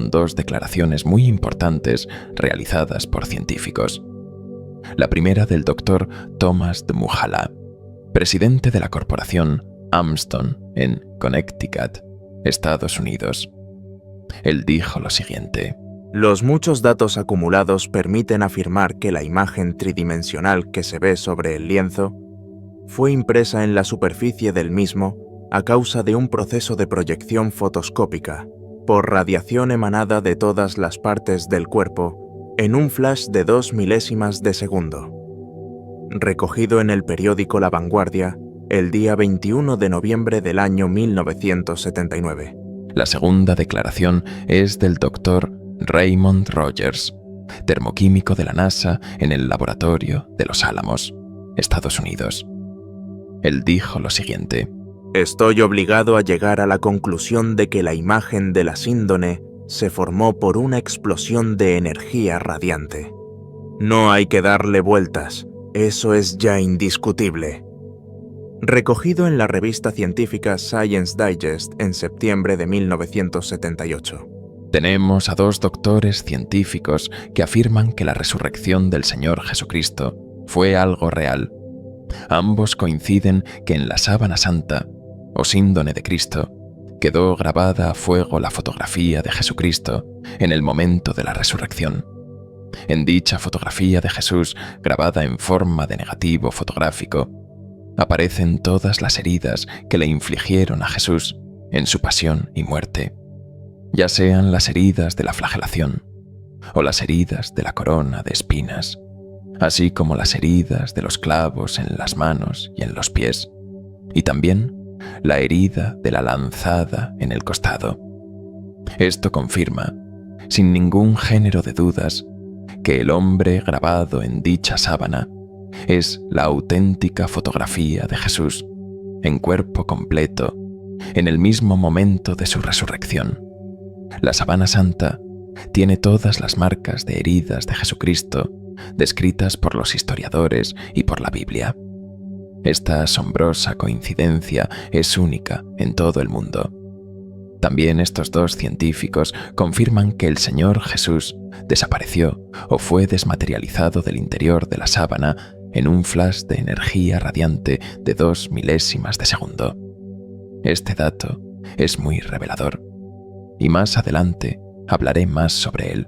con dos declaraciones muy importantes realizadas por científicos. La primera del Dr. Thomas de Mulhalla, presidente de la corporación Armstrong en Connecticut, Estados Unidos. Él dijo lo siguiente: los muchos datos acumulados permiten afirmar que la imagen tridimensional que se ve sobre el lienzo fue impresa en la superficie del mismo a causa de un proceso de proyección fotoscópica por radiación emanada de todas las partes del cuerpo en un flash de 2 milésimas de segundo. Recogido en el periódico La Vanguardia el día 21 de noviembre del año 1979. La segunda declaración es del Dr. Raymond Rogers, termoquímico de la NASA en el laboratorio de Los Álamos, Estados Unidos. Él dijo lo siguiente: estoy obligado a llegar a la conclusión de que la imagen de la síndone se formó por una explosión de energía radiante. No hay que darle vueltas, eso es ya indiscutible. Recogido en la revista científica Science Digest en septiembre de 1978. Tenemos a dos doctores científicos que afirman que la resurrección del Señor Jesucristo fue algo real. Ambos coinciden que en la sábana santa, o síndone de Cristo, quedó grabada a fuego la fotografía de Jesucristo en el momento de la resurrección. En dicha fotografía de Jesús, grabada en forma de negativo fotográfico, aparecen todas las heridas que le infligieron a Jesús en su pasión y muerte, ya sean las heridas de la flagelación o las heridas de la corona de espinas, así como las heridas de los clavos en las manos y en los pies, y también la herida de la lanzada en el costado. Esto confirma, sin ningún género de dudas, que el hombre grabado en dicha sábana es la auténtica fotografía de Jesús, en cuerpo completo, en el mismo momento de su resurrección. La sábana santa tiene todas las marcas de heridas de Jesucristo descritas por los historiadores y por la Biblia. Esta asombrosa coincidencia es única en todo el mundo. También estos dos científicos confirman que el Señor Jesús desapareció o fue desmaterializado del interior de la sábana en un flash de energía radiante de 2 milésimas de segundo. Este dato es muy revelador, y más adelante hablaré más sobre él.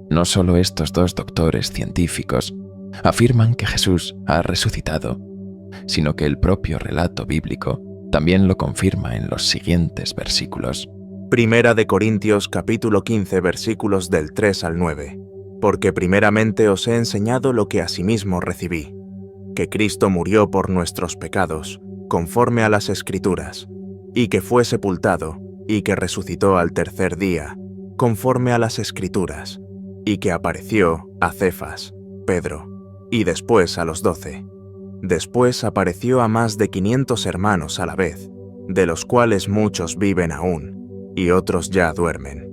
No solo estos dos doctores científicos afirman que Jesús ha resucitado, sino que el propio relato bíblico también lo confirma en los siguientes versículos. Primera de Corintios capítulo 15 versículos del 3 al 9. Porque primeramente os he enseñado lo que asimismo recibí, que Cristo murió por nuestros pecados, conforme a las Escrituras, y que fue sepultado, y que resucitó al tercer día, conforme a las Escrituras, y que apareció a Cefas, Pedro, y después a los 12. Después apareció a más de 500 hermanos a la vez, de los cuales muchos viven aún, y otros ya duermen.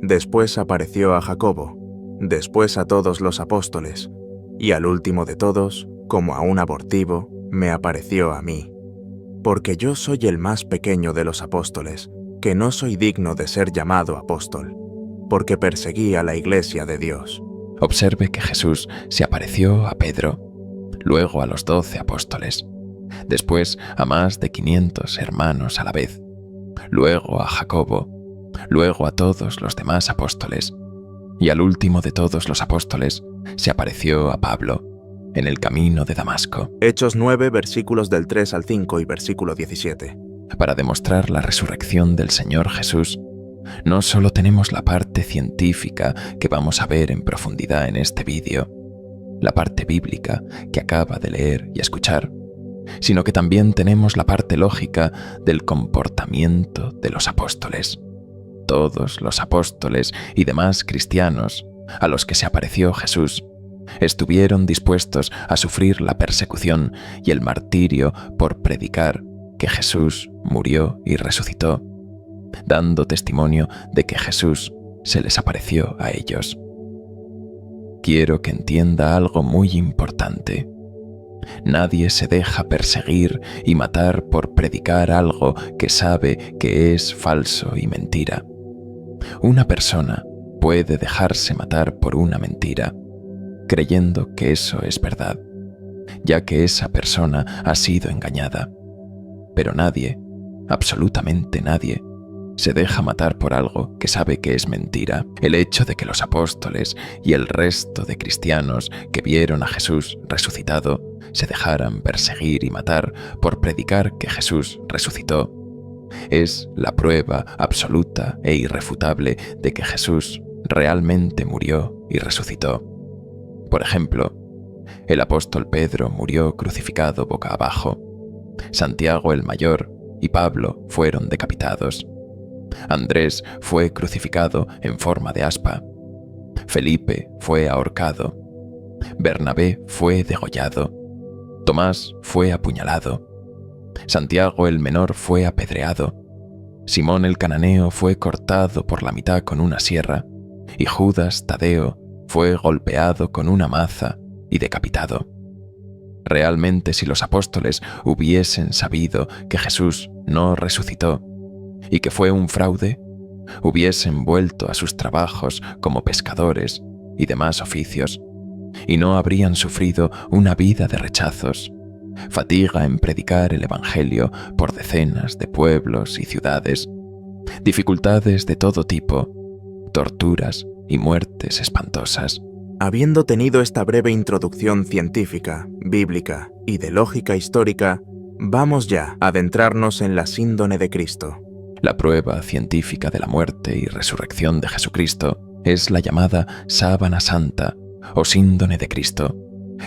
Después apareció a Jacobo, después a todos los apóstoles, y al último de todos, como a un abortivo, me apareció a mí. Porque yo soy el más pequeño de los apóstoles, que no soy digno de ser llamado apóstol, porque perseguí a la iglesia de Dios. Observe que Jesús se apareció a Pedro, luego a los 12 apóstoles, después a más de 500 hermanos a la vez, luego a Jacobo, luego a todos los demás apóstoles, y al último de todos los apóstoles se apareció a Pablo en el camino de Damasco. Hechos 9, versículos del 3 al 5 y versículo 17. Para demostrar la resurrección del Señor Jesús, no solo tenemos la parte científica que vamos a ver en profundidad en este vídeo, la parte bíblica que acaba de leer y escuchar, sino que también tenemos la parte lógica del comportamiento de los apóstoles. Todos los apóstoles y demás cristianos a los que se apareció Jesús estuvieron dispuestos a sufrir la persecución y el martirio por predicar que Jesús murió y resucitó, dando testimonio de que Jesús se les apareció a ellos. Quiero que entienda algo muy importante. Nadie se deja perseguir y matar por predicar algo que sabe que es falso y mentira. Una persona puede dejarse matar por una mentira, creyendo que eso es verdad, ya que esa persona ha sido engañada. Pero nadie, absolutamente nadie, se deja matar por algo que sabe que es mentira. El hecho de que los apóstoles y el resto de cristianos que vieron a Jesús resucitado se dejaran perseguir y matar por predicar que Jesús resucitó es la prueba absoluta e irrefutable de que Jesús realmente murió y resucitó. Por ejemplo, el apóstol Pedro murió crucificado boca abajo. Santiago el Mayor y Pablo fueron decapitados. Andrés fue crucificado en forma de aspa. Felipe fue ahorcado. Bernabé fue degollado. Tomás fue apuñalado. Santiago el Menor fue apedreado. Simón el Cananeo fue cortado por la mitad con una sierra. Y Judas Tadeo fue golpeado con una maza y decapitado. Realmente, si los apóstoles hubiesen sabido que Jesús no resucitó y que fue un fraude, hubiesen vuelto a sus trabajos como pescadores y demás oficios, y no habrían sufrido una vida de rechazos, fatiga en predicar el Evangelio por decenas de pueblos y ciudades, dificultades de todo tipo, torturas y muertes espantosas. Habiendo tenido esta breve introducción científica, bíblica y de lógica histórica, vamos ya a adentrarnos en la síndone de Cristo. La prueba científica de la muerte y resurrección de Jesucristo es la llamada sábana santa o síndone de Cristo,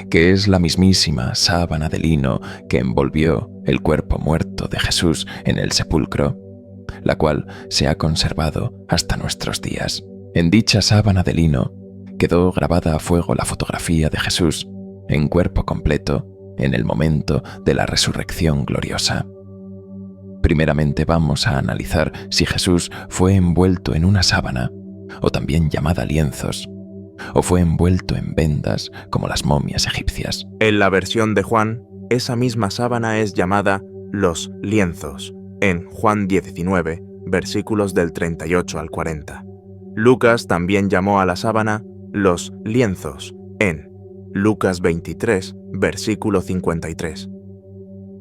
que es la mismísima sábana de lino que envolvió el cuerpo muerto de Jesús en el sepulcro, la cual se ha conservado hasta nuestros días. En dicha sábana de lino quedó grabada a fuego la fotografía de Jesús en cuerpo completo en el momento de la resurrección gloriosa. Primeramente vamos a analizar si Jesús fue envuelto en una sábana, o también llamada lienzos, o fue envuelto en vendas como las momias egipcias. En la versión de Juan, esa misma sábana es llamada los lienzos, en Juan 19, versículos del 38 al 40. Lucas también llamó a la sábana los lienzos, en Lucas 23, versículo 53.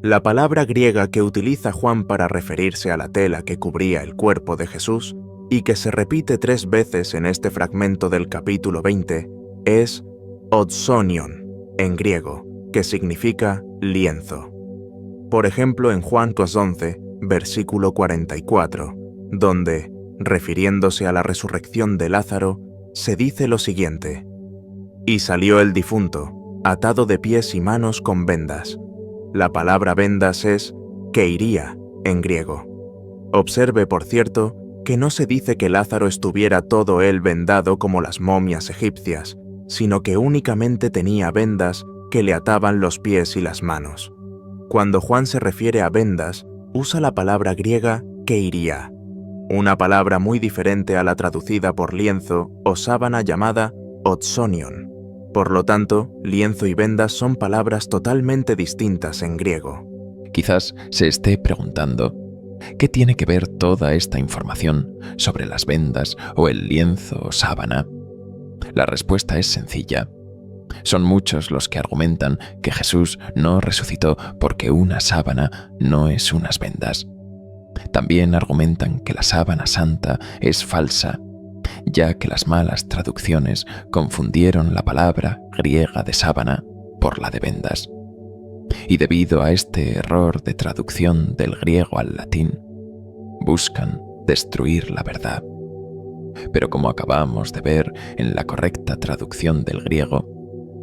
La palabra griega que utiliza Juan para referirse a la tela que cubría el cuerpo de Jesús y que se repite 3 veces en este fragmento del capítulo 20 es odsonion, en griego, que significa lienzo. Por ejemplo, en Juan 11, versículo 44, donde, refiriéndose a la resurrección de Lázaro, se dice lo siguiente: «Y salió el difunto, atado de pies y manos con vendas». La palabra vendas es keiria en griego. Observe, por cierto, que no se dice que Lázaro estuviera todo él vendado como las momias egipcias, sino que únicamente tenía vendas que le ataban los pies y las manos. Cuando Juan se refiere a vendas, usa la palabra griega keiria, una palabra muy diferente a la traducida por lienzo o sábana llamada odsonion. Por lo tanto, lienzo y vendas son palabras totalmente distintas en griego. Quizás se esté preguntando, ¿qué tiene que ver toda esta información sobre las vendas o el lienzo o sábana? La respuesta es sencilla. Son muchos los que argumentan que Jesús no resucitó porque una sábana no es unas vendas. También argumentan que la sábana santa es falsa, ya que las malas traducciones confundieron la palabra griega de sábana por la de vendas. Y debido a este error de traducción del griego al latín, buscan destruir la verdad. Pero como acabamos de ver en la correcta traducción del griego,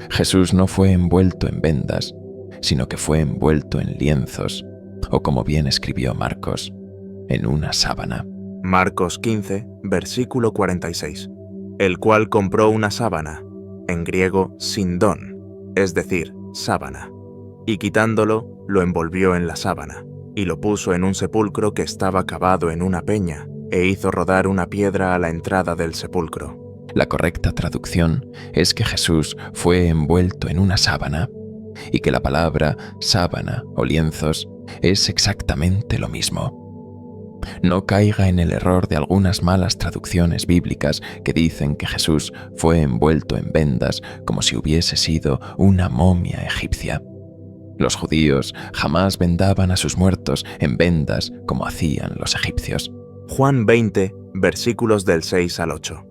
Jesús no fue envuelto en vendas, sino que fue envuelto en lienzos, o como bien escribió Marcos, en una sábana. Marcos 15, versículo 46. El cual compró una sábana, en griego sindón, es decir, sábana, y quitándolo, lo envolvió en la sábana, y lo puso en un sepulcro que estaba cavado en una peña, e hizo rodar una piedra a la entrada del sepulcro. La correcta traducción es que Jesús fue envuelto en una sábana, y que la palabra sábana o lienzos es exactamente lo mismo. No caiga en el error de algunas malas traducciones bíblicas que dicen que Jesús fue envuelto en vendas como si hubiese sido una momia egipcia. Los judíos jamás vendaban a sus muertos en vendas como hacían los egipcios. Juan 20, versículos del 6 al 8.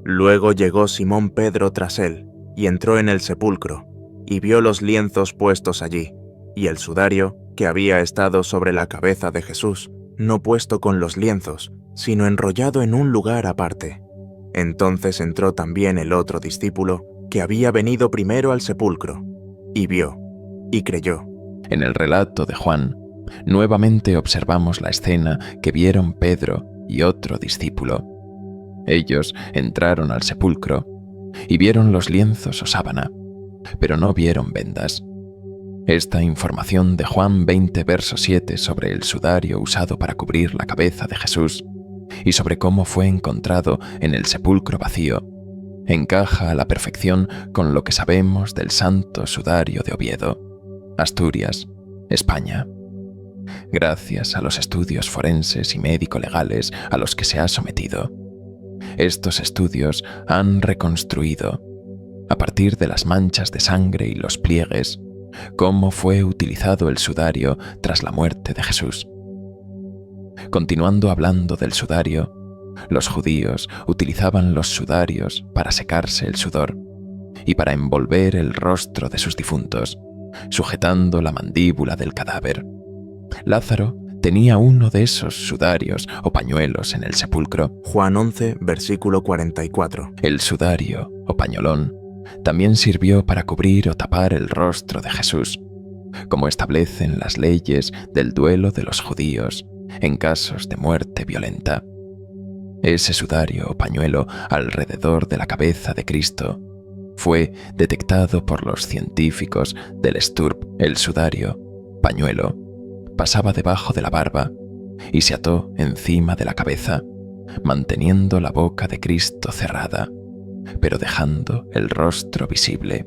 Luego llegó Simón Pedro tras él, y entró en el sepulcro, y vio los lienzos puestos allí, y el sudario que había estado sobre la cabeza de Jesús, no puesto con los lienzos, sino enrollado en un lugar aparte. Entonces entró también el otro discípulo, que había venido primero al sepulcro, y vio, y creyó. En el relato de Juan, nuevamente observamos la escena que vieron Pedro y otro discípulo. Ellos entraron al sepulcro y vieron los lienzos o sábana, pero no vieron vendas. Esta información de Juan 20, verso 7 sobre el sudario usado para cubrir la cabeza de Jesús y sobre cómo fue encontrado en el sepulcro vacío, encaja a la perfección con lo que sabemos del Santo Sudario de Oviedo, Asturias, España. Gracias a los estudios forenses y médico-legales a los que se ha sometido, estos estudios han reconstruido, a partir de las manchas de sangre y los pliegues, cómo fue utilizado el sudario tras la muerte de Jesús. Continuando hablando del sudario, los judíos utilizaban los sudarios para secarse el sudor y para envolver el rostro de sus difuntos, sujetando la mandíbula del cadáver. Lázaro tenía uno de esos sudarios o pañuelos en el sepulcro. Juan 11, versículo 44. El sudario o pañolón también sirvió para cubrir o tapar el rostro de Jesús, como establecen las leyes del duelo de los judíos en casos de muerte violenta. Ese sudario o pañuelo alrededor de la cabeza de Cristo fue detectado por los científicos del STURP. El sudario, pañuelo, pasaba debajo de la barba y se ató encima de la cabeza, manteniendo la boca de Cristo cerrada, pero dejando el rostro visible.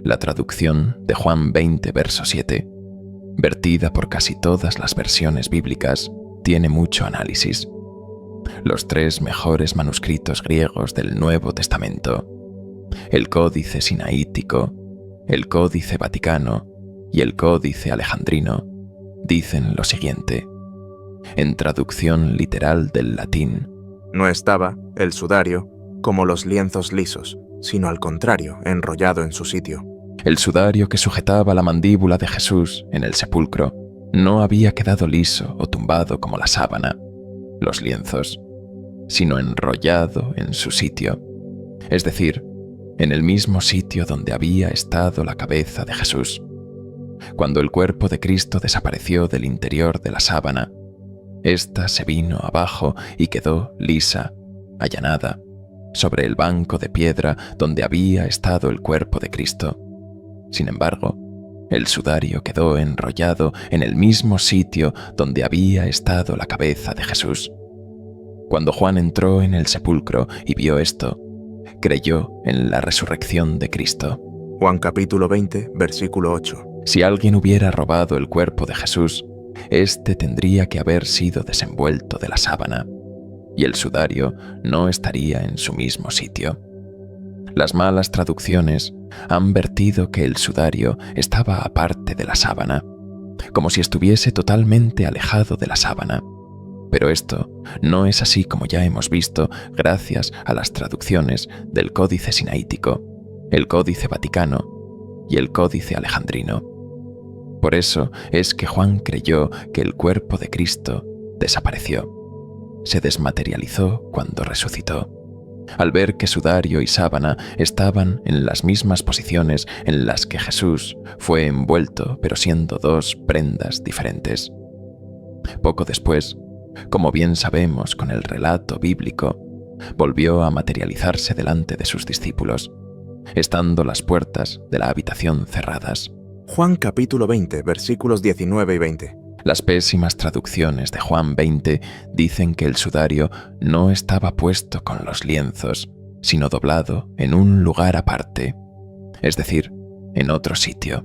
La traducción de Juan 20, verso 7, vertida por casi todas las versiones bíblicas, tiene mucho análisis. Los tres mejores manuscritos griegos del Nuevo Testamento, el Códice Sinaítico, el Códice Vaticano y el Códice Alejandrino, dicen lo siguiente, en traducción literal del latín: no estaba el sudario como los lienzos lisos, sino al contrario, enrollado en su sitio. El sudario que sujetaba la mandíbula de Jesús en el sepulcro no había quedado liso o tumbado como la sábana, los lienzos, sino enrollado en su sitio, es decir, en el mismo sitio donde había estado la cabeza de Jesús. Cuando el cuerpo de Cristo desapareció del interior de la sábana, ésta se vino abajo y quedó lisa, allanada, sobre el banco de piedra donde había estado el cuerpo de Cristo. Sin embargo, el sudario quedó enrollado en el mismo sitio donde había estado la cabeza de Jesús. Cuando Juan entró en el sepulcro y vio esto, creyó en la resurrección de Cristo. Juan capítulo 20, versículo 8. Si alguien hubiera robado el cuerpo de Jesús, éste tendría que haber sido desenvuelto de la sábana, y el sudario no estaría en su mismo sitio. Las malas traducciones han vertido que el sudario estaba aparte de la sábana, como si estuviese totalmente alejado de la sábana. Pero esto no es así, como ya hemos visto, gracias a las traducciones del Códice Sinaítico, el Códice Vaticano y el Códice Alejandrino. Por eso es que Juan creyó que el cuerpo de Cristo desapareció, se desmaterializó cuando resucitó, al ver que sudario y sábana estaban en las mismas posiciones en las que Jesús fue envuelto, pero siendo dos prendas diferentes. Poco después, como bien sabemos con el relato bíblico, volvió a materializarse delante de sus discípulos, estando las puertas de la habitación cerradas. Juan capítulo 20, versículos 19 y 20. Las pésimas traducciones de Juan 20 dicen que el sudario no estaba puesto con los lienzos, sino doblado en un lugar aparte, es decir, en otro sitio.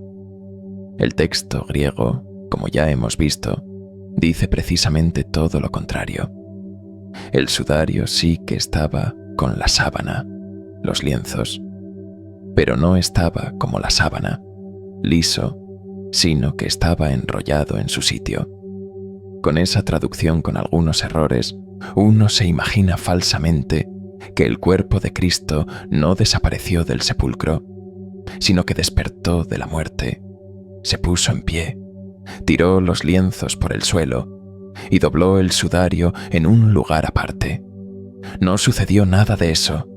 El texto griego, como ya hemos visto, dice precisamente todo lo contrario. El sudario sí que estaba con la sábana, los lienzos, pero no estaba como la sábana, liso, sino que estaba enrollado en su sitio. Con esa traducción con algunos errores, uno se imagina falsamente que el cuerpo de Cristo no desapareció del sepulcro, sino que despertó de la muerte, se puso en pie, tiró los lienzos por el suelo y dobló el sudario en un lugar aparte. No sucedió nada de eso.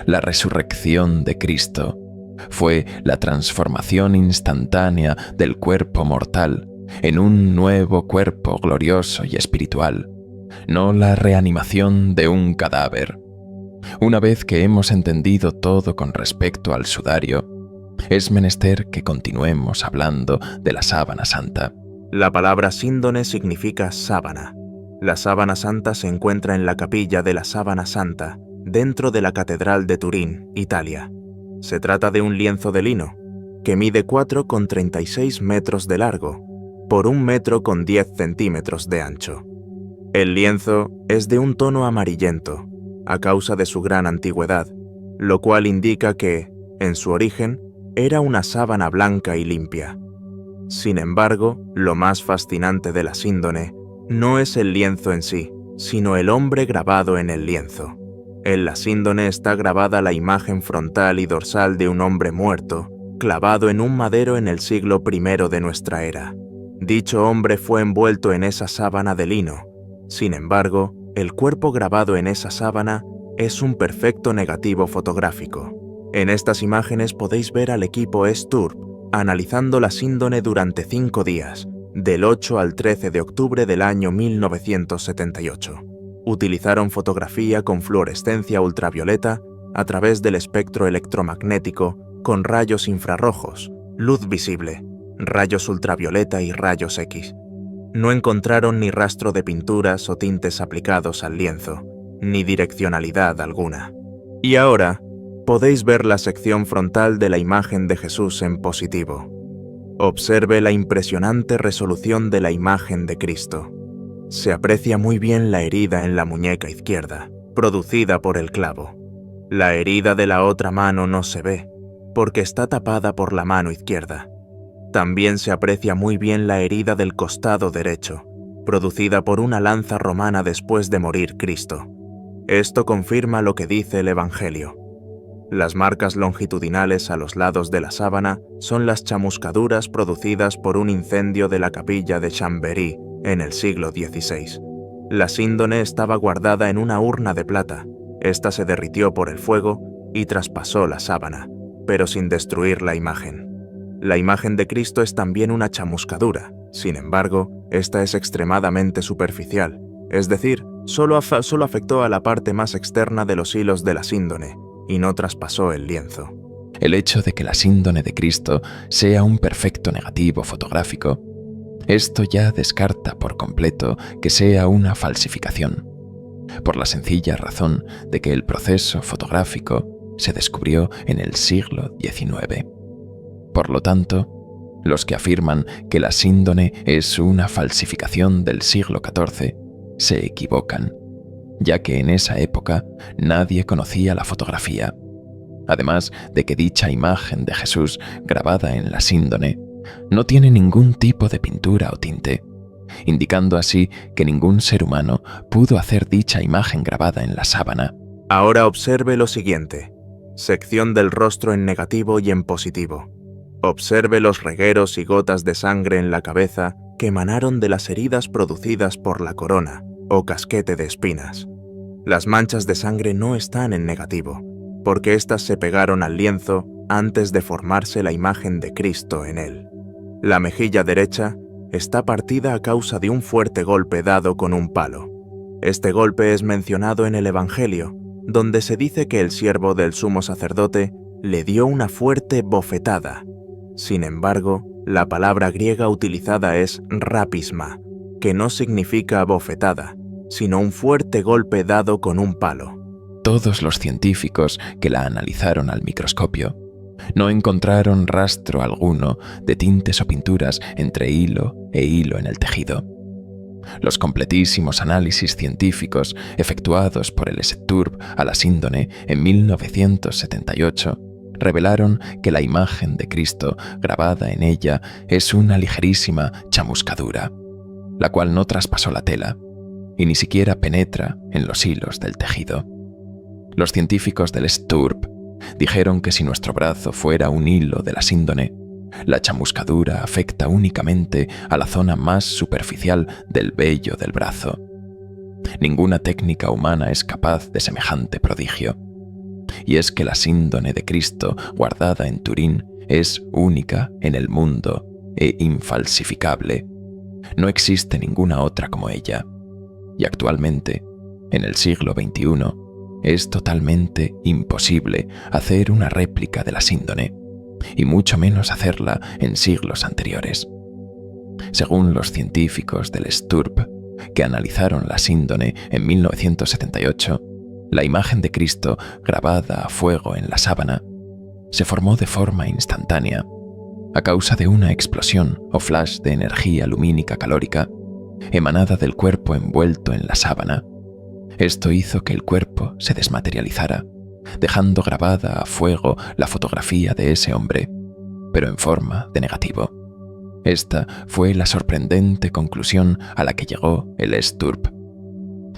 La resurrección de Cristo fue la transformación instantánea del cuerpo mortal en un nuevo cuerpo glorioso y espiritual, no la reanimación de un cadáver. Una vez que hemos entendido todo con respecto al sudario, es menester que continuemos hablando de la sábana santa. La palabra síndone significa sábana. La sábana santa se encuentra en la capilla de la Sábana Santa, dentro de la Catedral de Turín, Italia. Se trata de un lienzo de lino, que mide 4,36 metros de largo, por 1,10 centímetros de ancho. El lienzo es de un tono amarillento, a causa de su gran antigüedad, lo cual indica que, en su origen, era una sábana blanca y limpia. Sin embargo, lo más fascinante de la síndone no es el lienzo en sí, sino el hombre grabado en el lienzo. En la síndone está grabada la imagen frontal y dorsal de un hombre muerto, clavado en un madero en el siglo I de nuestra era. Dicho hombre fue envuelto en esa sábana de lino. Sin embargo, el cuerpo grabado en esa sábana es un perfecto negativo fotográfico. En estas imágenes podéis ver al equipo STURP analizando la síndone durante 5 días, del 8 al 13 de octubre del año 1978. Utilizaron fotografía con fluorescencia ultravioleta a través del espectro electromagnético con rayos infrarrojos, luz visible, rayos ultravioleta y rayos X. No encontraron ni rastro de pinturas o tintes aplicados al lienzo, ni direccionalidad alguna. Y ahora, podéis ver la sección frontal de la imagen de Jesús en positivo. Observe la impresionante resolución de la imagen de Cristo. Se aprecia muy bien la herida en la muñeca izquierda, producida por el clavo. La herida de la otra mano no se ve, porque está tapada por la mano izquierda. También se aprecia muy bien la herida del costado derecho, producida por una lanza romana después de morir Cristo. Esto confirma lo que dice el Evangelio. Las marcas longitudinales a los lados de la sábana son las chamuscaduras producidas por un incendio de la capilla de Chambéry en el siglo XVI. La síndone estaba guardada en una urna de plata. Esta se derritió por el fuego y traspasó la sábana, pero sin destruir la imagen. La imagen de Cristo es también una chamuscadura. Sin embargo, esta es extremadamente superficial, es decir, solo afectó a la parte más externa de los hilos de la síndone y no traspasó el lienzo. El hecho de que la síndone de Cristo sea un perfecto negativo fotográfico, esto ya descarta por completo que sea una falsificación, por la sencilla razón de que el proceso fotográfico se descubrió en el siglo XIX. Por lo tanto, los que afirman que la síndone es una falsificación del siglo XIV se equivocan, ya que en esa época nadie conocía la fotografía, además de que dicha imagen de Jesús grabada en la síndone no tiene ningún tipo de pintura o tinte, indicando así que ningún ser humano pudo hacer dicha imagen grabada en la sábana. Ahora observe lo siguiente. Sección del rostro en negativo y en positivo. Observe los regueros y gotas de sangre en la cabeza que emanaron de las heridas producidas por la corona o casquete de espinas. Las manchas de sangre no están en negativo, porque éstas se pegaron al lienzo antes de formarse la imagen de Cristo en él. La mejilla derecha está partida a causa de un fuerte golpe dado con un palo. Este golpe es mencionado en el Evangelio, donde se dice que el siervo del sumo sacerdote le dio una fuerte bofetada. Sin embargo, la palabra griega utilizada es rapisma, que no significa bofetada, sino un fuerte golpe dado con un palo. Todos los científicos que la analizaron al microscopio no encontraron rastro alguno de tintes o pinturas entre hilo e hilo en el tejido. Los completísimos análisis científicos efectuados por el STURB a la síndone en 1978 revelaron que la imagen de Cristo grabada en ella es una ligerísima chamuscadura, la cual no traspasó la tela y ni siquiera penetra en los hilos del tejido. Los científicos del STURB dijeron que si nuestro brazo fuera un hilo de la síndone, la chamuscadura afecta únicamente a la zona más superficial del vello del brazo. Ninguna técnica humana es capaz de semejante prodigio. Y es que la síndone de Cristo guardada en Turín es única en el mundo e infalsificable. No existe ninguna otra como ella. Y actualmente, en el siglo XXI, es totalmente imposible hacer una réplica de la síndone, y mucho menos hacerla en siglos anteriores. Según los científicos del STURB, que analizaron la síndone en 1978, la imagen de Cristo grabada a fuego en la sábana se formó de forma instantánea a causa de una explosión o flash de energía lumínica calórica emanada del cuerpo envuelto en la sábana. Esto hizo que el cuerpo se desmaterializara, dejando grabada a fuego la fotografía de ese hombre, pero en forma de negativo. Esta fue la sorprendente conclusión a la que llegó el STURB.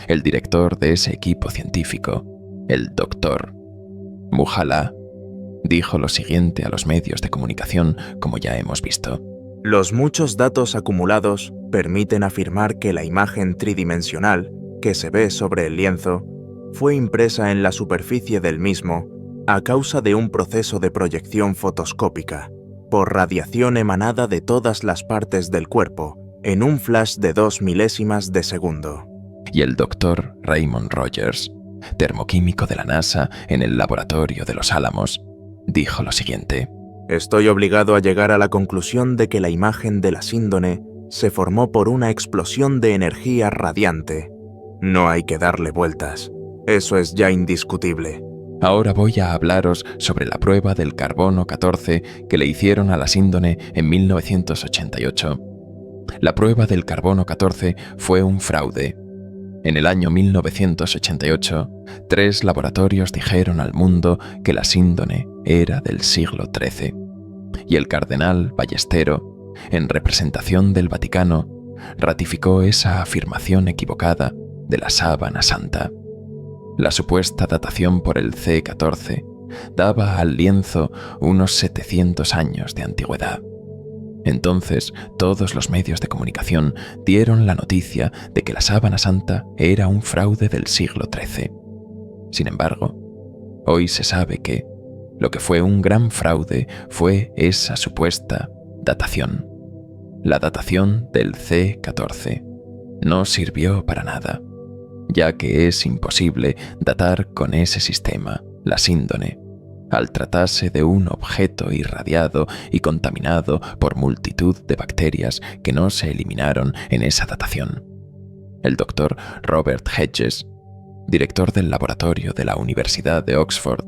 El director de ese equipo científico, el Dr. Muhalla, dijo lo siguiente a los medios de comunicación, como ya hemos visto. Los muchos datos acumulados permiten afirmar que la imagen tridimensional que se ve sobre el lienzo fue impresa en la superficie del mismo a causa de un proceso de proyección fotoscópica, por radiación emanada de todas las partes del cuerpo, en un flash de 2 milésimas de segundo. Y el Dr. Raymond Rogers, termoquímico de la NASA en el laboratorio de Los Álamos, dijo lo siguiente. Estoy obligado a llegar a la conclusión de que la imagen de la síndone se formó por una explosión de energía radiante. No hay que darle vueltas. Eso es ya indiscutible. Ahora voy a hablaros sobre la prueba del carbono 14 que le hicieron a la síndone en 1988. La prueba del carbono 14 fue un fraude. En el año 1988, 3 laboratorios dijeron al mundo que la síndone era del siglo XIII, y el cardenal Ballestero, en representación del Vaticano, ratificó esa afirmación equivocada de la sábana santa. La supuesta datación por el C14 daba al lienzo unos 700 años de antigüedad. Entonces, todos los medios de comunicación dieron la noticia de que la sábana santa era un fraude del siglo XIII. Sin embargo, hoy se sabe que lo que fue un gran fraude fue esa supuesta datación. La datación del C14 no sirvió para nada, ya que es imposible datar con ese sistema la síndone, al tratarse de un objeto irradiado y contaminado por multitud de bacterias que no se eliminaron en esa datación. El doctor Robert Hedges, director del laboratorio de la Universidad de Oxford,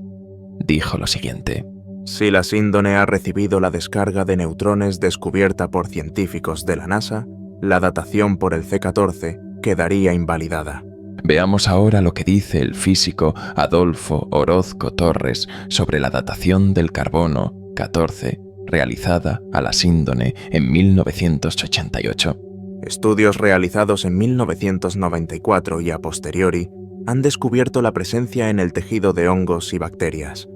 dijo lo siguiente. Si la síndone ha recibido la descarga de neutrones descubierta por científicos de la NASA, la datación por el C14 quedaría invalidada. Veamos ahora lo que dice el físico Adolfo Orozco Torres sobre la datación del carbono 14 realizada a la síndone en 1988. Estudios realizados en 1994 y a posteriori han descubierto la presencia en el tejido de hongos y bacterias.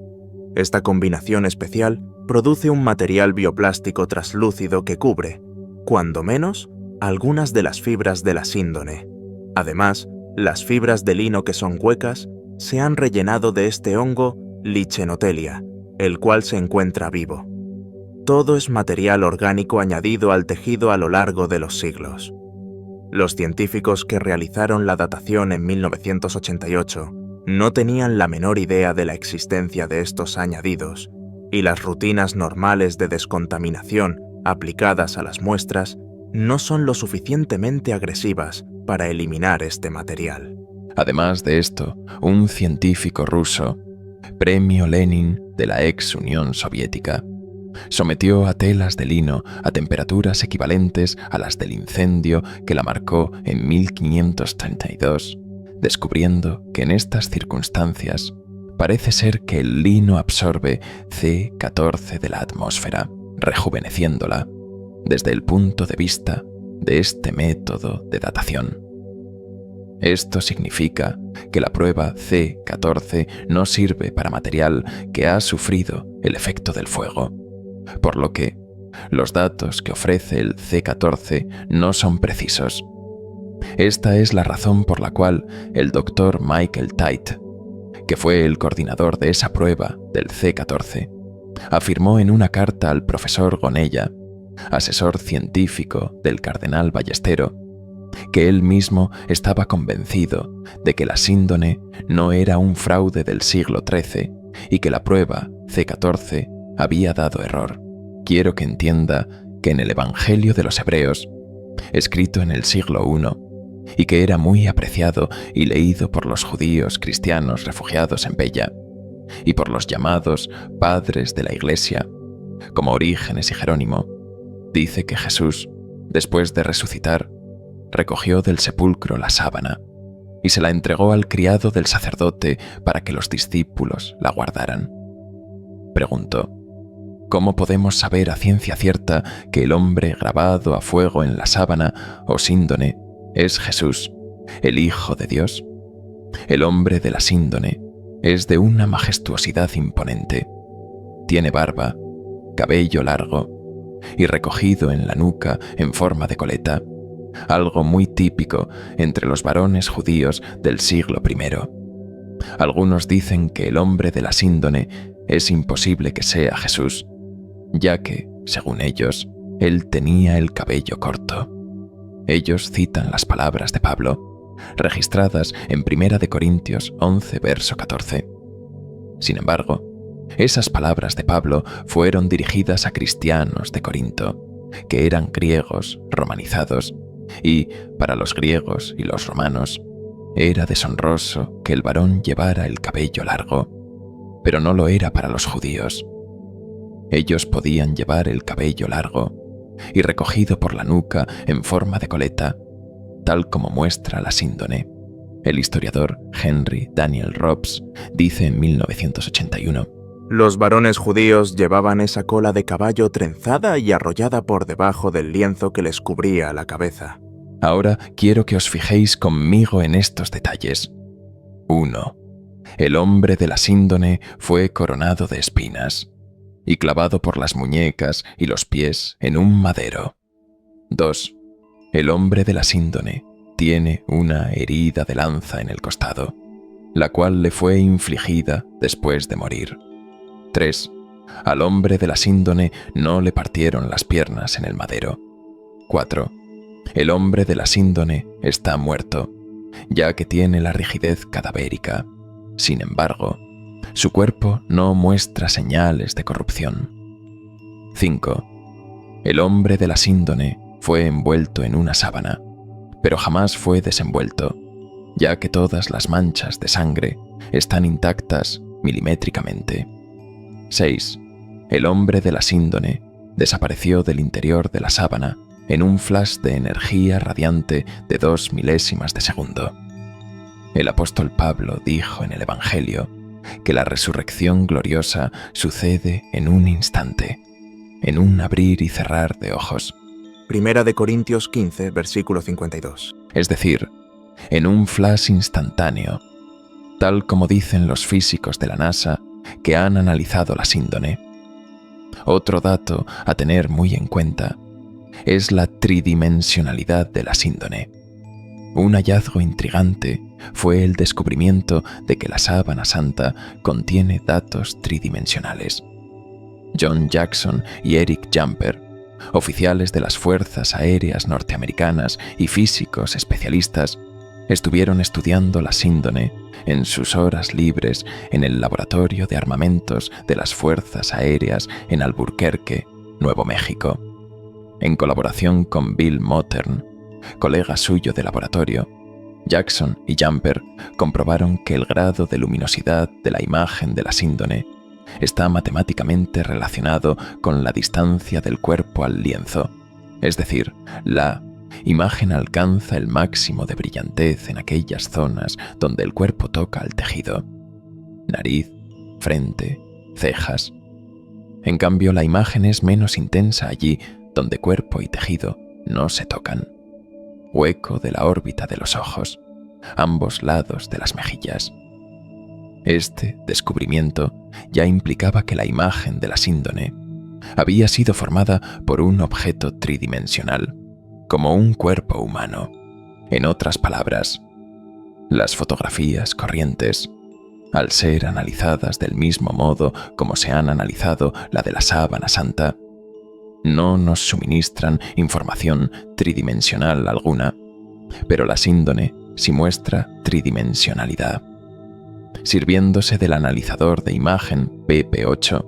Esta combinación especial produce un material bioplástico traslúcido que cubre, cuando menos, algunas de las fibras de la síndone. Además, las fibras de lino que son huecas se han rellenado de este hongo Lichenotelia, el cual se encuentra vivo. Todo es material orgánico añadido al tejido a lo largo de los siglos. Los científicos que realizaron la datación en 1988 no tenían la menor idea de la existencia de estos añadidos, y las rutinas normales de descontaminación aplicadas a las muestras no son lo suficientemente agresivas para eliminar este material. Además de esto, un científico ruso, Premio Lenin de la ex Unión Soviética, Sometió a telas de lino a temperaturas equivalentes a las del incendio que la marcó en 1532, descubriendo que en estas circunstancias parece ser que el lino absorbe C14 de la atmósfera, rejuveneciéndola, desde el punto de vista de este método de datación. Esto significa que la prueba C14 no sirve para material que ha sufrido el efecto del fuego, por lo que los datos que ofrece el C14 no son precisos. Esta es la razón por la cual el Dr. Michael Tite, que fue el coordinador de esa prueba del C14, afirmó en una carta al profesor Gonella, asesor científico del cardenal Ballestero, que él mismo estaba convencido de que la síndone no era un fraude del siglo XIII y que la prueba C14 había dado error. Quiero que entienda que en el Evangelio de los Hebreos, escrito en el siglo I, y que era muy apreciado y leído por los judíos cristianos refugiados en Pella, y por los llamados padres de la Iglesia, como Orígenes y Jerónimo, dice que Jesús, después de resucitar, recogió del sepulcro la sábana y se la entregó al criado del sacerdote para que los discípulos la guardaran. Pregunto, ¿cómo podemos saber a ciencia cierta que el hombre grabado a fuego en la sábana o síndone es Jesús, el Hijo de Dios? El hombre de la síndone es de una majestuosidad imponente. Tiene barba, cabello largo y recogido en la nuca en forma de coleta, algo muy típico entre los varones judíos del siglo I. Algunos dicen que el hombre de la síndone es imposible que sea Jesús, ya que, según ellos, él tenía el cabello corto. Ellos citan las palabras de Pablo, registradas en 1 Corintios 11, verso 14. Sin embargo, esas palabras de Pablo fueron dirigidas a cristianos de Corinto, que eran griegos romanizados, y, para los griegos y los romanos, era deshonroso que el varón llevara el cabello largo, pero no lo era para los judíos. Ellos podían llevar el cabello largo y recogido por la nuca en forma de coleta, tal como muestra la síndone. El historiador Henry Daniel Robs dice en 1981: los varones judíos llevaban esa cola de caballo trenzada y arrollada por debajo del lienzo que les cubría la cabeza. Ahora quiero que os fijéis conmigo en estos detalles. 1. El hombre de la síndone fue coronado de espinas y clavado por las muñecas y los pies en un madero. 2. El hombre de la síndone tiene una herida de lanza en el costado, la cual le fue infligida después de morir. 3. Al hombre de la síndone no le partieron las piernas en el madero. 4. El hombre de la síndone está muerto, ya que tiene la rigidez cadavérica. Sin embargo, su cuerpo no muestra señales de corrupción. 5. El hombre de la síndone fue envuelto en una sábana, pero jamás fue desenvuelto, ya que todas las manchas de sangre están intactas milimétricamente. 6. El hombre de la síndone desapareció del interior de la sábana en un flash de energía radiante de 2 milésimas de segundo. El apóstol Pablo dijo en el Evangelio que la resurrección gloriosa sucede en un instante, en un abrir y cerrar de ojos. 1 Corintios 15, versículo 52. Es decir, en un flash instantáneo, tal como dicen los físicos de la NASA que han analizado la síndone. Otro dato a tener muy en cuenta es la tridimensionalidad de la síndone. Un hallazgo intrigante fue el descubrimiento de que la sábana santa contiene datos tridimensionales. John Jackson y Eric Jumper, oficiales de las Fuerzas Aéreas Norteamericanas y físicos especialistas, estuvieron estudiando la síndone en sus horas libres en el Laboratorio de Armamentos de las Fuerzas Aéreas en Albuquerque, Nuevo México. En colaboración con Bill Mottern, colega suyo de laboratorio, Jackson y Jumper comprobaron que el grado de luminosidad de la imagen de la síndone está matemáticamente relacionado con la distancia del cuerpo al lienzo, es decir, la imagen alcanza el máximo de brillantez en aquellas zonas donde el cuerpo toca al tejido: nariz, frente, cejas. En cambio, la imagen es menos intensa allí donde cuerpo y tejido no se tocan: hueco de la órbita de los ojos, ambos lados de las mejillas. Este descubrimiento ya implicaba que la imagen de la síndone había sido formada por un objeto tridimensional, como un cuerpo humano. En otras palabras, las fotografías corrientes, al ser analizadas del mismo modo como se han analizado la de la sábana santa, no nos suministran información tridimensional alguna, pero la síndone sí muestra tridimensionalidad. Sirviéndose del analizador de imagen PP8,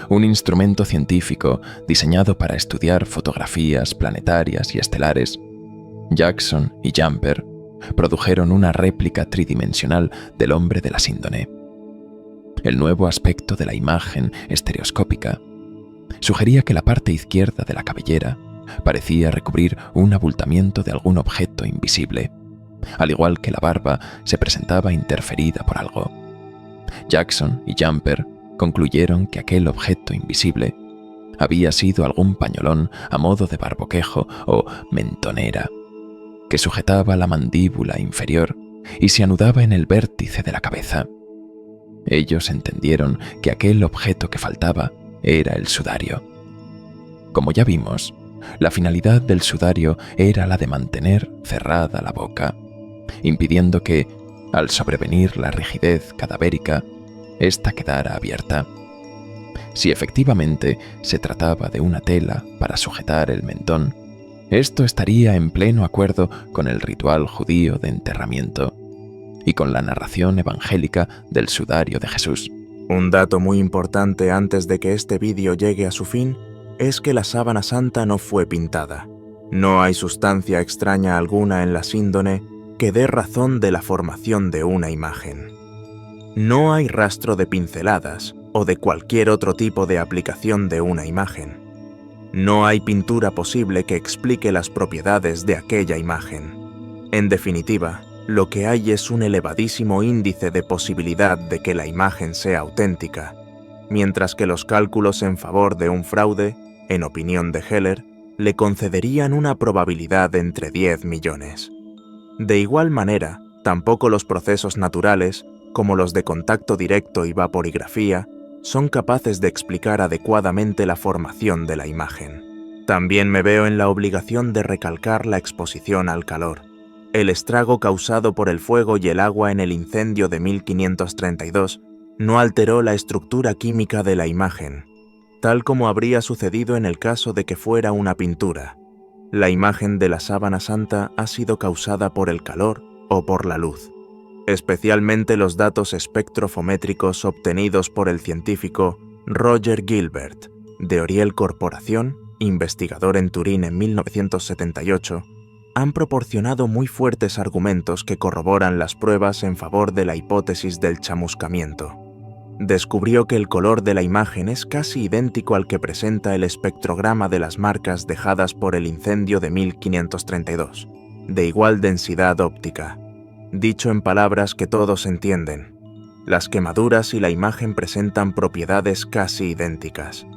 un instrumento científico diseñado para estudiar fotografías planetarias y estelares, Jackson y Jumper produjeron una réplica tridimensional del hombre de la síndone. El nuevo aspecto de la imagen estereoscópica sugería que la parte izquierda de la cabellera parecía recubrir un abultamiento de algún objeto invisible, al igual que la barba se presentaba interferida por algo. Jackson y Jumper concluyeron que aquel objeto invisible había sido algún pañolón a modo de barboquejo o mentonera, que sujetaba la mandíbula inferior y se anudaba en el vértice de la cabeza. Ellos entendieron que aquel objeto que faltaba era el sudario. Como ya vimos, la finalidad del sudario era la de mantener cerrada la boca, impidiendo que, al sobrevenir la rigidez cadavérica, ésta quedara abierta. Si efectivamente se trataba de una tela para sujetar el mentón, esto estaría en pleno acuerdo con el ritual judío de enterramiento y con la narración evangélica del sudario de Jesús. Un dato muy importante antes de que este vídeo llegue a su fin es que la sábana santa no fue pintada. No hay sustancia extraña alguna en la síndone que dé razón de la formación de una imagen. No hay rastro de pinceladas o de cualquier otro tipo de aplicación de una imagen. No hay pintura posible que explique las propiedades de aquella imagen. En definitiva, lo que hay es un elevadísimo índice de posibilidad de que la imagen sea auténtica, mientras que los cálculos en favor de un fraude, en opinión de Heller, le concederían una probabilidad entre 10 millones. De igual manera, tampoco los procesos naturales, como los de contacto directo y vaporigrafía, son capaces de explicar adecuadamente la formación de la imagen. También me veo en la obligación de recalcar la exposición al calor, el estrago causado por el fuego y el agua en el incendio de 1532 no alteró la estructura química de la imagen, tal como habría sucedido en el caso de que fuera una pintura. La imagen de la sábana santa ha sido causada por el calor o por la luz. Especialmente los datos espectrofométricos obtenidos por el científico Roger Gilbert, de Oriel Corporación, investigador en Turín en 1978, han proporcionado muy fuertes argumentos que corroboran las pruebas en favor de la hipótesis del chamuscamiento. Descubrió que el color de la imagen es casi idéntico al que presenta el espectrograma de las marcas dejadas por el incendio de 1532, de igual densidad óptica. Dicho en palabras que todos entienden, las quemaduras y la imagen presentan propiedades casi idénticas.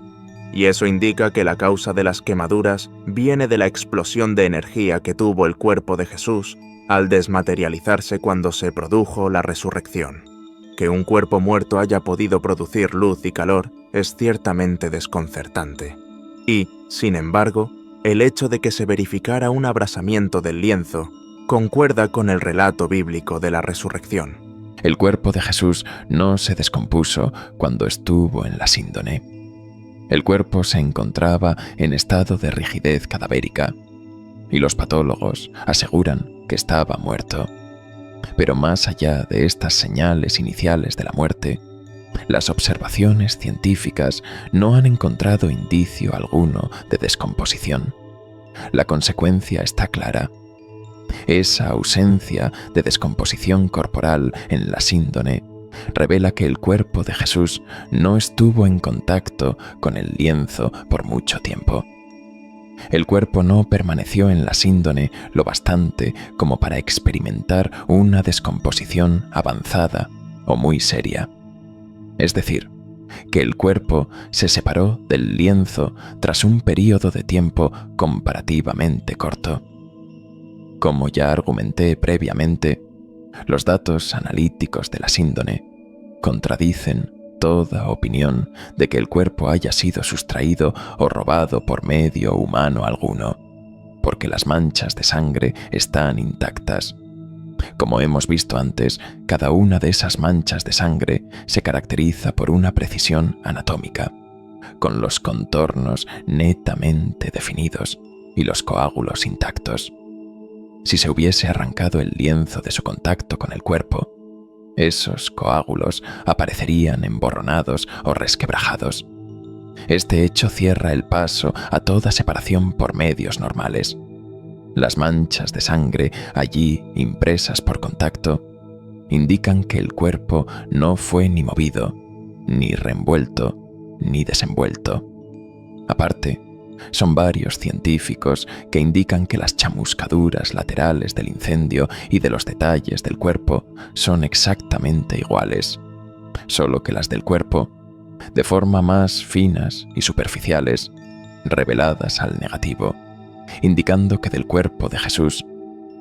Y eso indica que la causa de las quemaduras viene de la explosión de energía que tuvo el cuerpo de Jesús al desmaterializarse cuando se produjo la resurrección. Que un cuerpo muerto haya podido producir luz y calor es ciertamente desconcertante. Y, sin embargo, el hecho de que se verificara un abrasamiento del lienzo concuerda con el relato bíblico de la resurrección. El cuerpo de Jesús no se descompuso cuando estuvo en la síndone. El cuerpo se encontraba en estado de rigidez cadavérica, y los patólogos aseguran que estaba muerto. Pero más allá de estas señales iniciales de la muerte, las observaciones científicas no han encontrado indicio alguno de descomposición. La consecuencia está clara. Esa ausencia de descomposición corporal en la síndone revela que el cuerpo de Jesús no estuvo en contacto con el lienzo por mucho tiempo. El cuerpo no permaneció en la síndone lo bastante como para experimentar una descomposición avanzada o muy seria. Es decir, que el cuerpo se separó del lienzo tras un período de tiempo comparativamente corto. Como ya argumenté previamente, los datos analíticos de la síndone contradicen toda opinión de que el cuerpo haya sido sustraído o robado por medio humano alguno, porque las manchas de sangre están intactas. Como hemos visto antes, cada una de esas manchas de sangre se caracteriza por una precisión anatómica, con los contornos netamente definidos y los coágulos intactos. Si se hubiese arrancado el lienzo de su contacto con el cuerpo, esos coágulos aparecerían emborronados o resquebrajados. Este hecho cierra el paso a toda separación por medios normales. Las manchas de sangre allí impresas por contacto indican que el cuerpo no fue ni movido, ni reenvuelto, ni desenvuelto. Aparte, son varios científicos que indican que las chamuscaduras laterales del incendio y de los detalles del cuerpo son exactamente iguales, solo que las del cuerpo, de forma más finas y superficiales, reveladas al negativo, indicando que del cuerpo de Jesús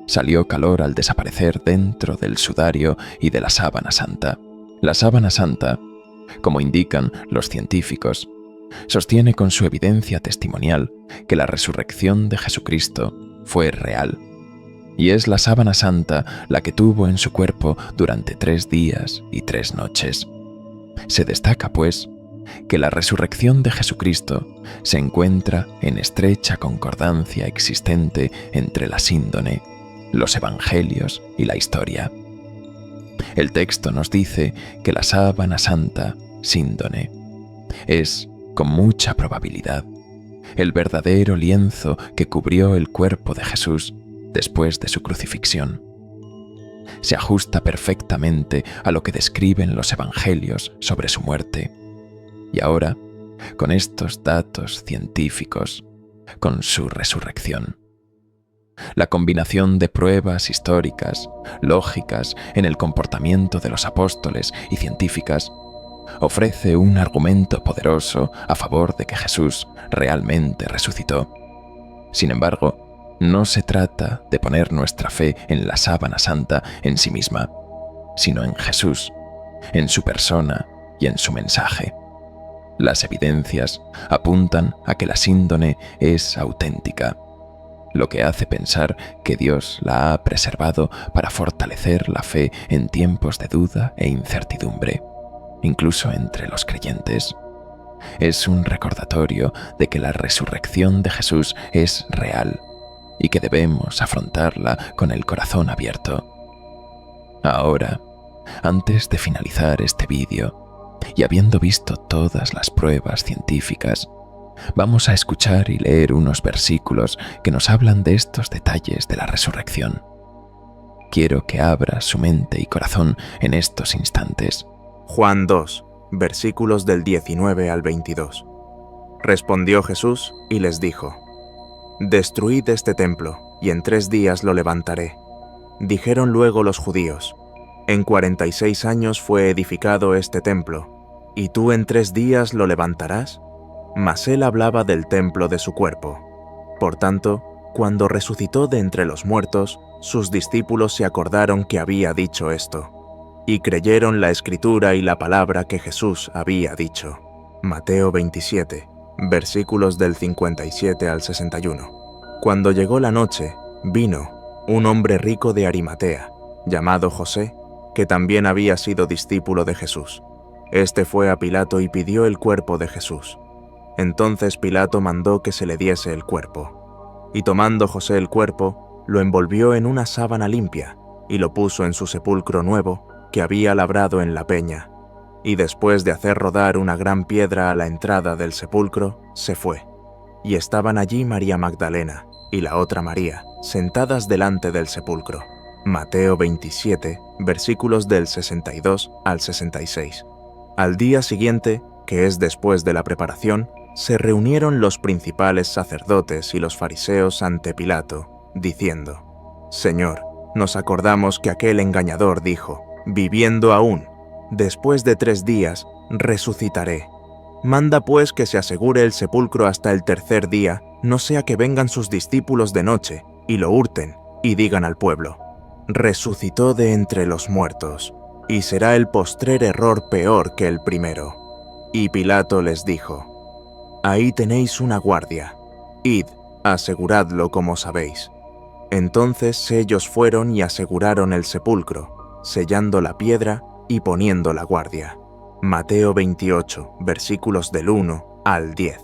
salió calor al desaparecer dentro del sudario y de la sábana santa. La sábana santa, como indican los científicos, sostiene con su evidencia testimonial que la resurrección de Jesucristo fue real, y es la sábana santa la que tuvo en su cuerpo durante 3 días y 3 noches. Se destaca, pues, que la resurrección de Jesucristo se encuentra en estrecha concordancia existente entre la síndone, los evangelios y la historia. El texto nos dice que la sábana santa, síndone, es, con mucha probabilidad, el verdadero lienzo que cubrió el cuerpo de Jesús después de su crucifixión. Se ajusta perfectamente a lo que describen los evangelios sobre su muerte. Y ahora, con estos datos científicos, con su resurrección. La combinación de pruebas históricas, lógicas en el comportamiento de los apóstoles y científicas, ofrece un argumento poderoso a favor de que Jesús realmente resucitó. Sin embargo, no se trata de poner nuestra fe en la sábana santa en sí misma, sino en Jesús, en su persona y en su mensaje. Las evidencias apuntan a que la síndone es auténtica, lo que hace pensar que Dios la ha preservado para fortalecer la fe en tiempos de duda e incertidumbre, incluso entre los creyentes. Es un recordatorio de que la resurrección de Jesús es real y que debemos afrontarla con el corazón abierto. Ahora, antes de finalizar este vídeo, y habiendo visto todas las pruebas científicas, vamos a escuchar y leer unos versículos que nos hablan de estos detalles de la resurrección. Quiero que abra su mente y corazón en estos instantes. Juan 2, versículos del 19 al 22. Respondió Jesús y les dijo: «Destruid este templo, y en 3 días lo levantaré». Dijeron luego los judíos: «En 46 años fue edificado este templo, ¿y tú en 3 días lo levantarás?». Mas él hablaba del templo de su cuerpo. Por tanto, cuando resucitó de entre los muertos, sus discípulos se acordaron que había dicho esto, y creyeron la escritura y la palabra que Jesús había dicho. Mateo 27, versículos del 57 al 61. Cuando llegó la noche, vino un hombre rico de Arimatea, llamado José, que también había sido discípulo de Jesús. Este fue a Pilato y pidió el cuerpo de Jesús. Entonces Pilato mandó que se le diese el cuerpo. Y tomando José el cuerpo, lo envolvió en una sábana limpia y lo puso en su sepulcro nuevo que había labrado en la peña. Y después de hacer rodar una gran piedra a la entrada del sepulcro, se fue. Y estaban allí María Magdalena y la otra María, sentadas delante del sepulcro. Mateo 27, versículos del 62 al 66. Al día siguiente, que es después de la preparación, se reunieron los principales sacerdotes y los fariseos ante Pilato, diciendo: Señor, nos acordamos que aquel engañador dijo: viviendo aún, después de 3 días, resucitaré. Manda pues que se asegure el sepulcro hasta el tercer día, no sea que vengan sus discípulos de noche, y lo hurten, y digan al pueblo: resucitó de entre los muertos, y será el postrer error peor que el primero. Y Pilato les dijo: ahí tenéis una guardia, id, aseguradlo como sabéis. Entonces ellos fueron y aseguraron el sepulcro, sellando la piedra y poniendo la guardia. Mateo 28, versículos del 1 al 10.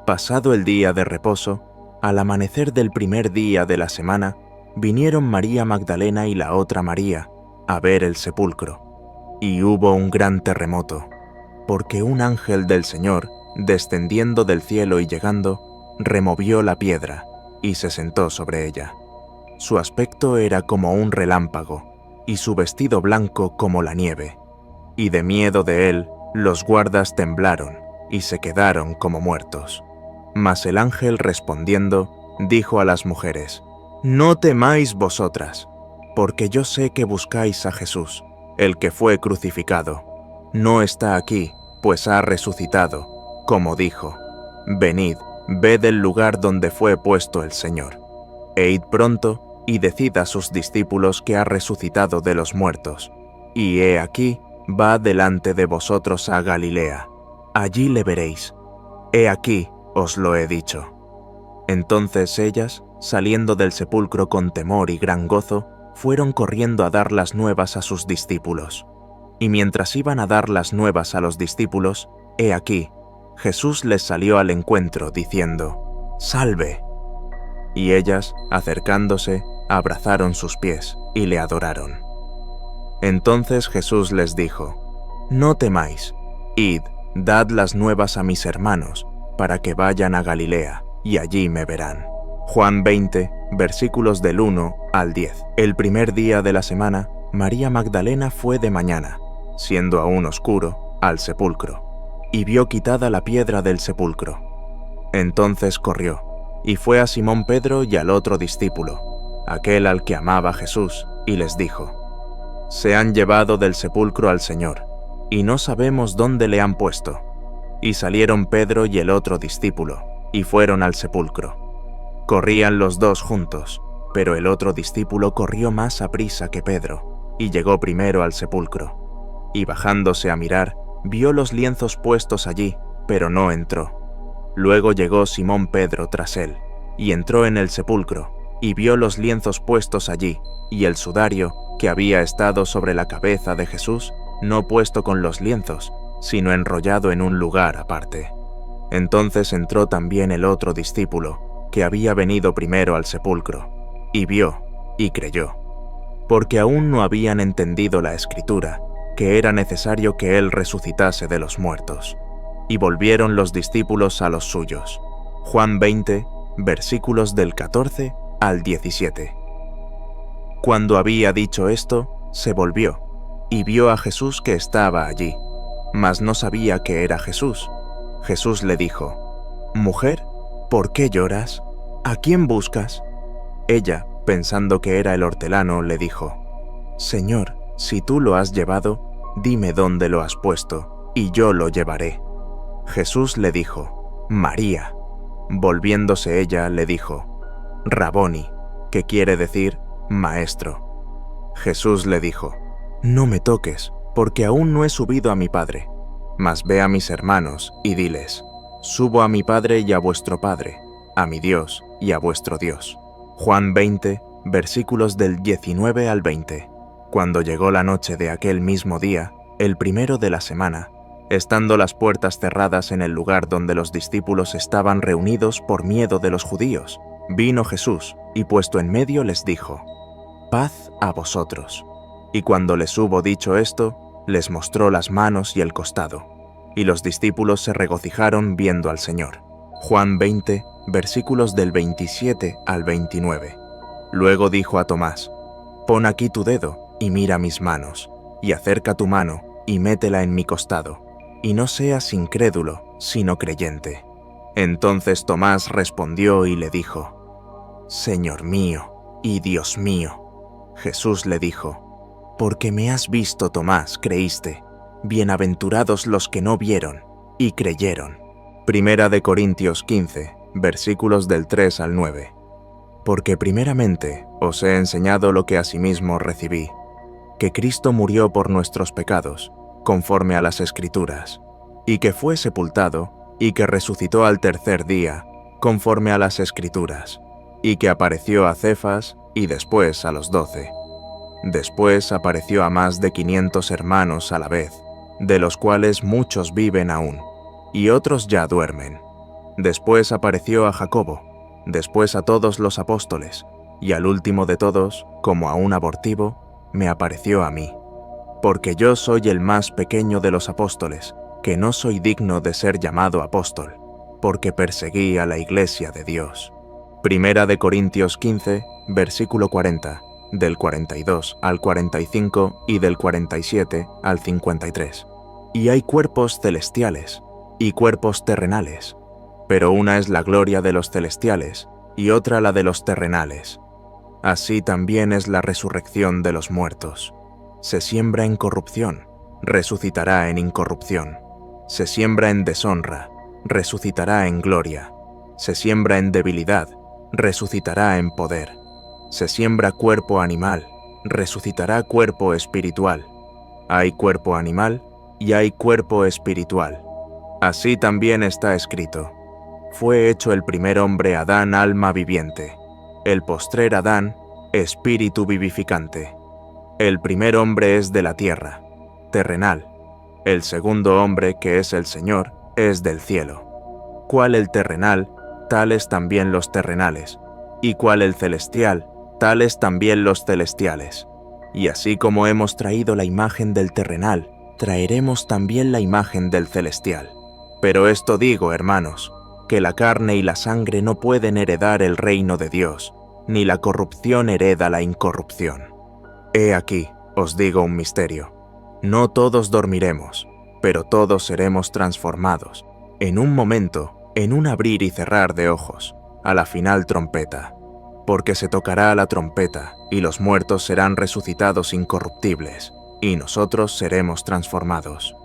Pasado el día de reposo, al amanecer del primer día de la semana, vinieron María Magdalena y la otra María a ver el sepulcro. Y hubo un gran terremoto, porque un ángel del Señor, descendiendo del cielo y llegando, removió la piedra y se sentó sobre ella. Su aspecto era como un relámpago, y su vestido blanco como la nieve. Y de miedo de él, los guardas temblaron y se quedaron como muertos. Mas el ángel respondiendo, dijo a las mujeres: no temáis vosotras, porque yo sé que buscáis a Jesús, el que fue crucificado. No está aquí, pues ha resucitado, como dijo. Venid, ved el lugar donde fue puesto el Señor. E id pronto y decid a sus discípulos que ha resucitado de los muertos. Y he aquí, va delante de vosotros a Galilea. Allí le veréis. He aquí, os lo he dicho. Entonces ellas, saliendo del sepulcro con temor y gran gozo, fueron corriendo a dar las nuevas a sus discípulos. Y mientras iban a dar las nuevas a los discípulos, he aquí, Jesús les salió al encuentro, diciendo: ¡salve! Y ellas, acercándose, abrazaron sus pies y le adoraron. Entonces Jesús les dijo: no temáis, id, dad las nuevas a mis hermanos, para que vayan a Galilea, y allí me verán. Juan 20, versículos del 1 al 10. El primer día de la semana, María Magdalena fue de mañana, siendo aún oscuro, al sepulcro, y vio quitada la piedra del sepulcro. Entonces corrió, y fue a Simón Pedro y al otro discípulo, aquel al que amaba Jesús, y les dijo: se han llevado del sepulcro al Señor, y no sabemos dónde le han puesto. Y salieron Pedro y el otro discípulo, y fueron al sepulcro. Corrían los dos juntos, pero el otro discípulo corrió más aprisa que Pedro, y llegó primero al sepulcro. Y bajándose a mirar, vio los lienzos puestos allí, pero no entró. Luego llegó Simón Pedro tras él, y entró en el sepulcro, y vio los lienzos puestos allí, y el sudario, que había estado sobre la cabeza de Jesús, no puesto con los lienzos, sino enrollado en un lugar aparte. Entonces entró también el otro discípulo, que había venido primero al sepulcro, y vio, y creyó, porque aún no habían entendido la Escritura, que era necesario que él resucitase de los muertos. Y volvieron los discípulos a los suyos. Juan 20, versículos del 14 al 17. Cuando había dicho esto, se volvió, y vio a Jesús que estaba allí, mas no sabía que era Jesús. Jesús le dijo: mujer, ¿por qué lloras? ¿A quién buscas? Ella, pensando que era el hortelano, le dijo: Señor, si tú lo has llevado, dime dónde lo has puesto, y yo lo llevaré. Jesús le dijo: María. Volviéndose ella, le dijo: Raboni, que quiere decir maestro. Jesús le dijo: no me toques, porque aún no he subido a mi Padre. Mas ve a mis hermanos y diles: subo a mi Padre y a vuestro Padre, a mi Dios y a vuestro Dios. Juan 20, versículos del 19 al 20. Cuando llegó la noche de aquel mismo día, el primero de la semana, estando las puertas cerradas en el lugar donde los discípulos estaban reunidos por miedo de los judíos, vino Jesús y puesto en medio les dijo: paz a vosotros. Y cuando les hubo dicho esto, les mostró las manos y el costado, y los discípulos se regocijaron viendo al Señor. Juan 20, versículos del 27 al 29. Luego dijo a Tomás: «Pon aquí tu dedo y mira mis manos, y acerca tu mano y métela en mi costado, y no seas incrédulo, sino creyente». Entonces Tomás respondió y le dijo: «Señor mío y Dios mío». Jesús le dijo: «Porque me has visto, Tomás, creíste. Bienaventurados los que no vieron y creyeron». Primera de Corintios 15, versículos del 3 al 9. Porque primeramente os he enseñado lo que asimismo recibí, que Cristo murió por nuestros pecados, conforme a las Escrituras, y que fue sepultado, y que resucitó al tercer día, conforme a las Escrituras, y que apareció a Cefas y después a los 12. Después apareció a más de 500 hermanos a la vez, de los cuales muchos viven aún, y otros ya duermen. Después apareció a Jacobo, después a todos los apóstoles, y al último de todos, como a un abortivo, me apareció a mí. Porque yo soy el más pequeño de los apóstoles, que no soy digno de ser llamado apóstol, porque perseguí a la iglesia de Dios. Primera de Corintios 15, versículo 40, del 42 al 45 y del 47 al 53. Y hay cuerpos celestiales y cuerpos terrenales, pero una es la gloria de los celestiales y otra la de los terrenales. Así también es la resurrección de los muertos. Se siembra en corrupción, resucitará en incorrupción. Se siembra en deshonra, resucitará en gloria. Se siembra en debilidad, resucitará en poder. Se siembra cuerpo animal, resucitará cuerpo espiritual. Hay cuerpo animal y hay cuerpo espiritual. Así también está escrito: fue hecho el primer hombre Adán alma viviente, el postrer Adán espíritu vivificante. El primer hombre es de la tierra, terrenal. El segundo hombre, que es el Señor, es del cielo. Cual el terrenal, tales también los terrenales, y cual el celestial, tales también los celestiales. Y así como hemos traído la imagen del terrenal, traeremos también la imagen del celestial. Pero esto digo, hermanos, que la carne y la sangre no pueden heredar el reino de Dios, ni la corrupción hereda la incorrupción. He aquí, os digo un misterio. No todos dormiremos, pero todos seremos transformados, en un momento, en un abrir y cerrar de ojos, a la final trompeta. Porque se tocará la trompeta, y los muertos serán resucitados incorruptibles, y nosotros seremos transformados.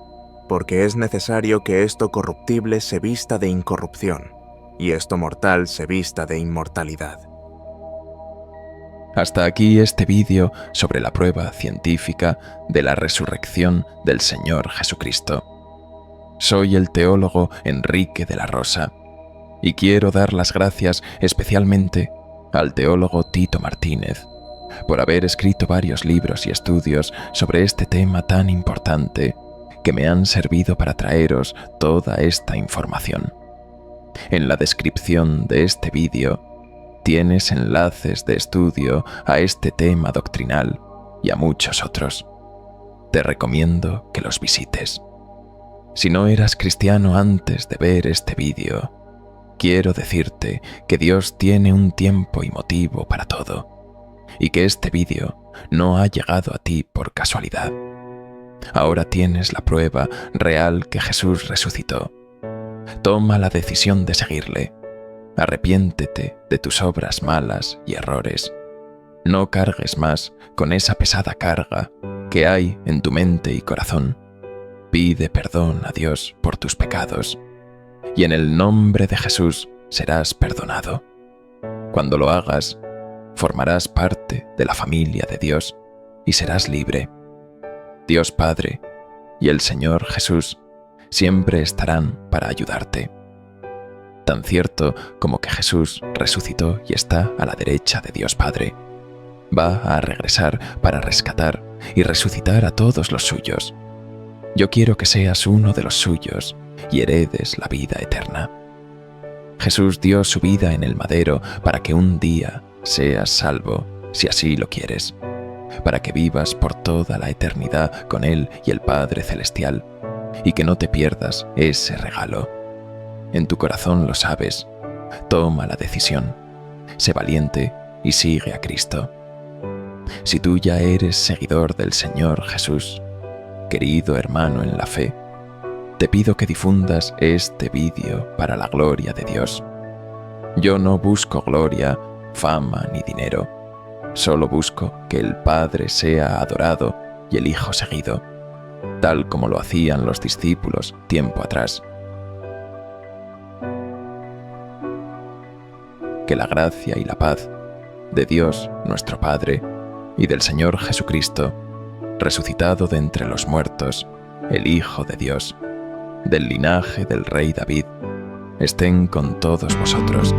Porque es necesario que esto corruptible se vista de incorrupción, y esto mortal se vista de inmortalidad. Hasta aquí este vídeo sobre la prueba científica de la resurrección del Señor Jesucristo. Soy el teólogo Enrique de la Rosa, y quiero dar las gracias especialmente al teólogo Tito Martínez por haber escrito varios libros y estudios sobre este tema tan importante que me han servido para traeros toda esta información. En la descripción de este vídeo tienes enlaces de estudio a este tema doctrinal y a muchos otros. Te recomiendo que los visites. Si no eras cristiano antes de ver este vídeo, quiero decirte que Dios tiene un tiempo y motivo para todo, y que este vídeo no ha llegado a ti por casualidad. Ahora tienes la prueba real que Jesús resucitó. Toma la decisión de seguirle. Arrepiéntete de tus obras malas y errores. No cargues más con esa pesada carga que hay en tu mente y corazón. Pide perdón a Dios por tus pecados, y en el nombre de Jesús serás perdonado. Cuando lo hagas, formarás parte de la familia de Dios y serás libre. Dios Padre y el Señor Jesús siempre estarán para ayudarte. Tan cierto como que Jesús resucitó y está a la derecha de Dios Padre, va a regresar para rescatar y resucitar a todos los suyos. Yo quiero que seas uno de los suyos y heredes la vida eterna. Jesús dio su vida en el madero para que un día seas salvo, si así lo quieres, para que vivas por toda la eternidad con Él y el Padre Celestial, y que no te pierdas ese regalo. En tu corazón lo sabes. Toma la decisión. Sé valiente y sigue a Cristo. Si tú ya eres seguidor del Señor Jesús, querido hermano en la fe, te pido que difundas este vídeo para la gloria de Dios. Yo no busco gloria, fama ni dinero. Solo busco que el Padre sea adorado y el Hijo seguido, tal como lo hacían los discípulos tiempo atrás. Que la gracia y la paz de Dios nuestro Padre y del Señor Jesucristo, resucitado de entre los muertos, el Hijo de Dios, del linaje del Rey David, estén con todos vosotros.